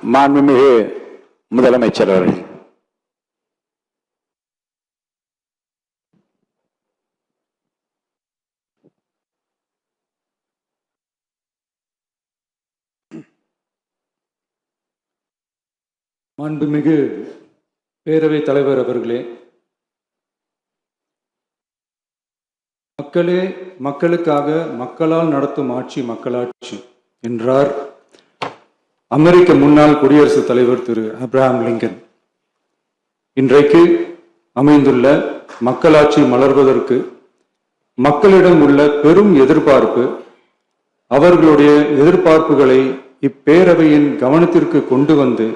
மாண்புமிகு முதலமைச்சர் அவர்கள். மாண்புமிகு பேரவைத் தலைவர் அவர்களே, மக்களே மக்களுக்காக மக்களால் நடத்தும் ஆட்சி மக்களாட்சி என்றார் அமெரிக்க முன்னாள் குடியரசுத் தலைவர் திரு ஆப்ரஹாம் லிங்கன். இன்றைக்கு அமைந்துள்ள மக்களாட்சி மலர்வதற்கு மக்களிடம் உள்ள பெரும் எதிர்பார்ப்பு, அவர்களுடைய எதிர்பார்ப்புகளை இப்பேரவையின் கவனத்திற்கு கொண்டு வந்து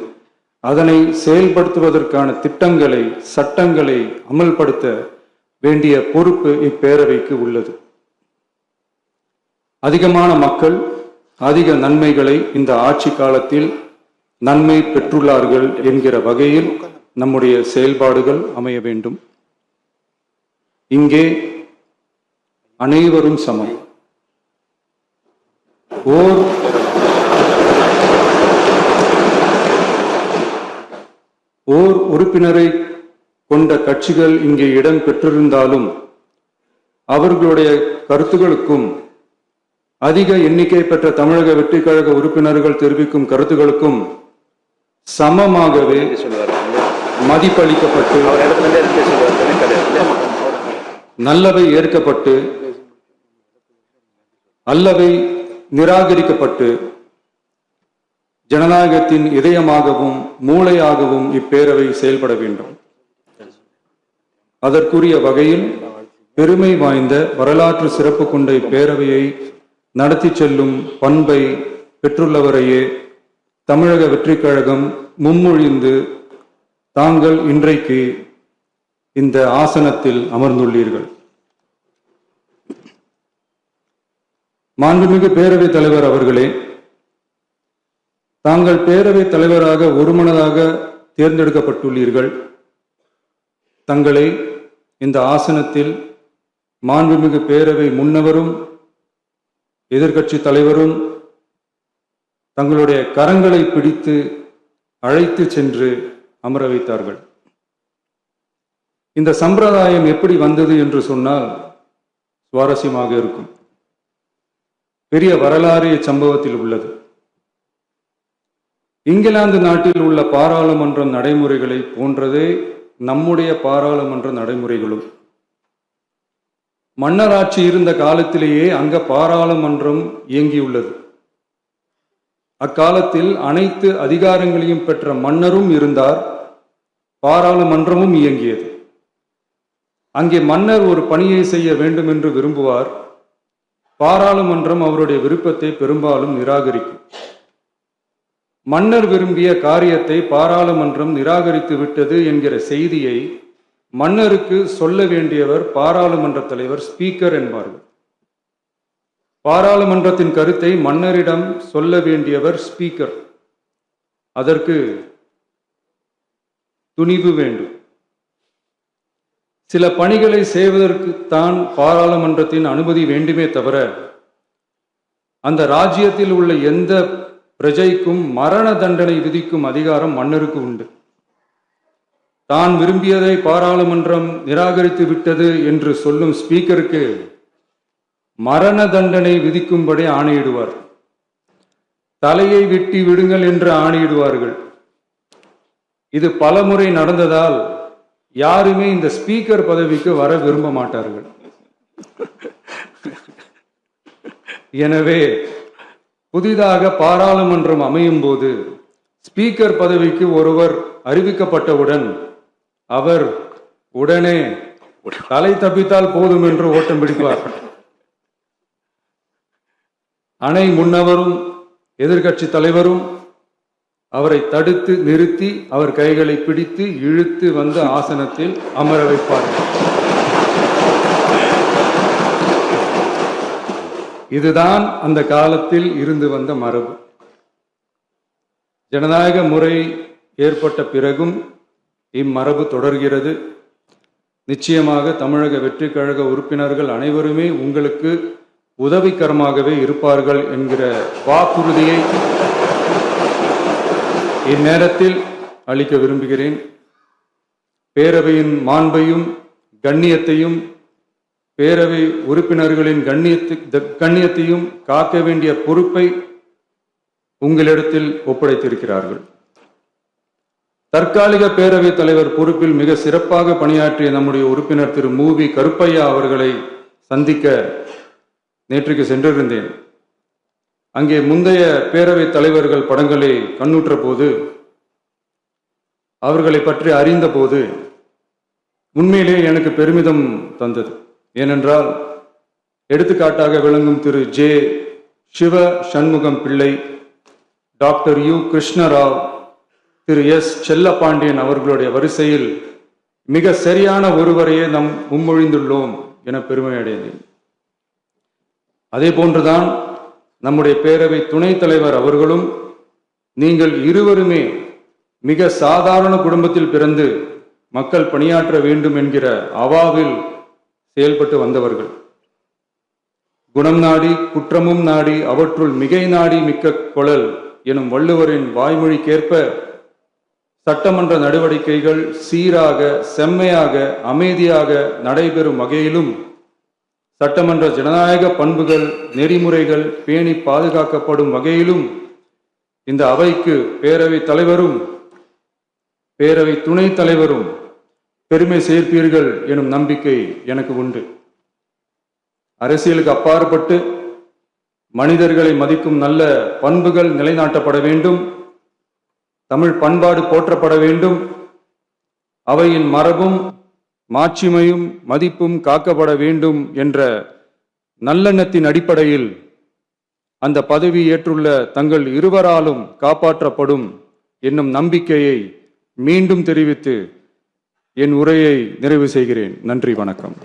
அதனை செயல்படுத்துவதற்கான திட்டங்களை, சட்டங்களை அமல்படுத்த வேண்டிய பொறுப்பு இப்பேரவைக்கு உள்ளது. அதிகமான மக்கள் அதிக நன்மைகளை இந்த ஆட்சி காலத்தில் நன்மை பெற்றுள்ளார்கள் என்கிற வகையில் நம்முடைய செயல்பாடுகள் அமைய வேண்டும். இங்கே அனைவரும் சமம். ஓர் உறுப்பினரை கொண்ட கட்சிகள் இங்கே இடம் பெற்றிருந்தாலும் அவர்களுடைய கருத்துகளுக்கும் அதிக எண்ணிக்கை பெற்ற தமிழக வெற்றி கழக உறுப்பினர்கள் தெரிவிக்கும் கருத்துகளுக்கும் சமமாகவே மதிப்பளிக்கப்பட்டு நல்லவை ஏற்கப்பட்டு அல்லவை நிராகரிக்கப்பட்டு ஜனநாயகத்தின் இதயமாகவும் மூளையாகவும் இப்பேரவை செயல்பட வேண்டும். அதற்குரிய வகையில் பெருமை வாய்ந்த வரலாற்று சிறப்பு கொண்ட இப்பேரவையை நடத்தி செல்லும் பண்பை பெற்றுள்ளவரையே தமிழக வெற்றி கழகம் முன்மொழிந்து தாங்கள் இன்றைக்கு இந்த ஆசனத்தில் அமர்ந்துள்ளீர்கள். மாண்புமிகு பேரவைத் தலைவர் அவர்களே, தாங்கள் பேரவைத் தலைவராக ஒருமனதாக தேர்ந்தெடுக்கப்பட்டுள்ளீர்கள். தங்களை இந்த ஆசனத்தில் மாண்புமிகு பேரவை முன்னவரும் எதிர்க்கட்சி தலைவரும் தங்களுடைய கரங்களை பிடித்து அழைத்து சென்று அமர வைத்தார்கள். இந்த சம்பிரதாயம் எப்படி வந்தது என்று சொன்னால் சுவாரஸ்யமாக இருக்கும். பெரிய வரலாறு சம்பவத்தில் உள்ளது. இங்கிலாந்து நாட்டில் உள்ள பாராளுமன்ற நடைமுறைகளை போன்றதே நம்முடைய பாராளுமன்ற நடைமுறைகளும். மன்னராட்சி இருந்த காலத்திலேயே அங்க பாராளுமன்றம் இயங்கியுள்ளது. அக்காலத்தில் அனைத்து அதிகாரங்களையும் பெற்ற மன்னரும் இருந்தார், பாராளுமன்றமும் இயங்கியது. அங்கே மன்னர் ஒரு பணியை செய்ய வேண்டும் என்று விரும்புவார், பாராளுமன்றம் அவருடைய விருப்பத்தை பெரும்பாலும் நிராகரிக்கும். மன்னர் விரும்பிய காரியத்தை பாராளுமன்றம் நிராகரித்து விட்டது என்கிற செய்தியை மன்னருக்கு சொல்ல வேண்டியவர் பாராளுமன்ற தலைவர், ஸ்பீக்கர் என்பார்கள். பாராளுமன்றத்தின் கருத்தை மன்னரிடம் சொல்ல வேண்டியவர் ஸ்பீக்கர். அதற்கு துணிவு வேண்டும். சில பணிகளை செய்வதற்கு தான் பாராளுமன்றத்தின் அனுமதி வேண்டுமே தவிர அந்த ராஜ்யத்தில் உள்ள எந்த பிரஜைக்கும் மரண தண்டனை விதிக்கும் அதிகாரம் மன்னருக்கு உண்டு. தான் விரும்பியதை பாராளுமன்றம் நிராகரித்து விட்டது என்று சொல்லும் ஸ்பீக்கருக்கு மரண தண்டனை விதிக்கும்படி ஆணையிடுவார். தலையை வெட்டி விடுங்கள் என்று ஆணையிடுவார்கள். இது பலமுறை நடந்ததால் யாருமே இந்த ஸ்பீக்கர் பதவிக்கு வர விரும்ப மாட்டார்கள். எனவே புதிதாக பாராளுமன்றம் அமையும் போது ஸ்பீக்கர் பதவிக்கு ஒருவர் அறிவிக்கப்பட்டவுடன் அவர் உடனே தலை தப்பித்தால் போதும் என்று ஓட்டம் பிடிப்பார். அணை முன்னவரும் எதிர்க்கட்சி தலைவரும் அவரை தடுத்து நிறுத்தி அவர் கைகளை பிடித்து இழுத்து வந்து ஆசனத்தில் அமர வைப்பார்கள். இதுதான் அந்த காலத்தில் இருந்து வந்த மரபு. ஜனநாயக முறை ஏற்பட்ட பிறகும் இம்மரபு தொடர்கிறது. நிச்சயமாக தமிழக வெற்றி கழக உறுப்பினர்கள் அனைவருமே உங்களுக்கு உதவிகரமாகவே இருப்பார்கள் என்கிற வாக்குறுதியை இந்நேரத்தில் அளிக்க விரும்புகிறேன். பேரவையின் மாண்பையும் கண்ணியத்தையும் பேரவை உறுப்பினர்களின் கண்ணியத்தையும் காக்க வேண்டிய பொறுப்பை உங்களிடத்தில் ஒப்படைத்திருக்கிறார்கள். தற்காலிக பேரவைத் தலைவர் பொறுப்பில் மிக சிறப்பாக பணியாற்றிய நம்முடைய உறுப்பினர் திரு மூவி கருப்பையா அவர்களை சந்திக்க நேற்றுக்கு சென்றிருந்தேன். அங்கே முந்தைய பேரவைத் தலைவர்கள் படங்களை கண்ணுற்ற போது, அவர்களை பற்றி அறிந்த போது உண்மையிலே எனக்கு பெருமிதம் தந்தது. ஏனென்றால் எடுத்துக்காட்டாக விளங்கும் திரு ஜே சிவ சண்முகம் பிள்ளை, டாக்டர் யு கிருஷ்ணராவ், திரு எஸ் செல்லப்பாண்டியன் அவர்களுடைய வரிசையில் மிக சரியான ஒருவரையே நாம் முன்மொழிந்துள்ளோம் என பெருமை அடைந்தேன். அதே போன்றுதான் நம்முடைய பேரவை துணைத் தலைவர் அவர்களும் நீங்கள் இருவருமே மிக சாதாரண குடும்பத்தில் பிறந்து மக்கள் பணியாற்ற வேண்டும் என்கிற அவாவில் செயல்பட்டு வந்தவர்கள். குணம் நாடி குற்றமும் நாடி அவற்றுள் மிகை நாடி மிக்க கொளல் எனும் வள்ளுவரின் வாய்மொழிக்கேற்ப சட்டமன்ற நடவடிக்கைகள் சீராக, செம்மையாக, அமைதியாக நடைபெறும் வகையிலும் சட்டமன்ற ஜனநாயக பண்புகள் நெறிமுறைகள் பேணி பாதுகாக்கப்படும் வகையிலும் இந்த அவைக்கு பேரவை தலைவரும் பேரவை துணைத் தலைவரும் பெருமை சேர்ப்பீர்கள் எனும் நம்பிக்கை எனக்கு உண்டு. அரசியலுக்கு அப்பாற்பட்டு மனிதர்களை மதிக்கும் நல்ல பண்புகள் நிலைநாட்டப்பட வேண்டும். தமிழ் பண்பாடு போற்றப்பட வேண்டும். அவையின் மரபும் மாட்சிமையும் மதிப்பும் காக்கப்பட வேண்டும் என்ற நல்லெண்ணத்தின் அடிப்படையில் அந்த பதவி ஏற்றுள்ள தங்கள் இருவராலும் காப்பாற்றப்படும் என்னும் நம்பிக்கையை மீண்டும் தெரிவித்து என் உரையை நிறைவு செய்கிறேன். நன்றி, வணக்கம்.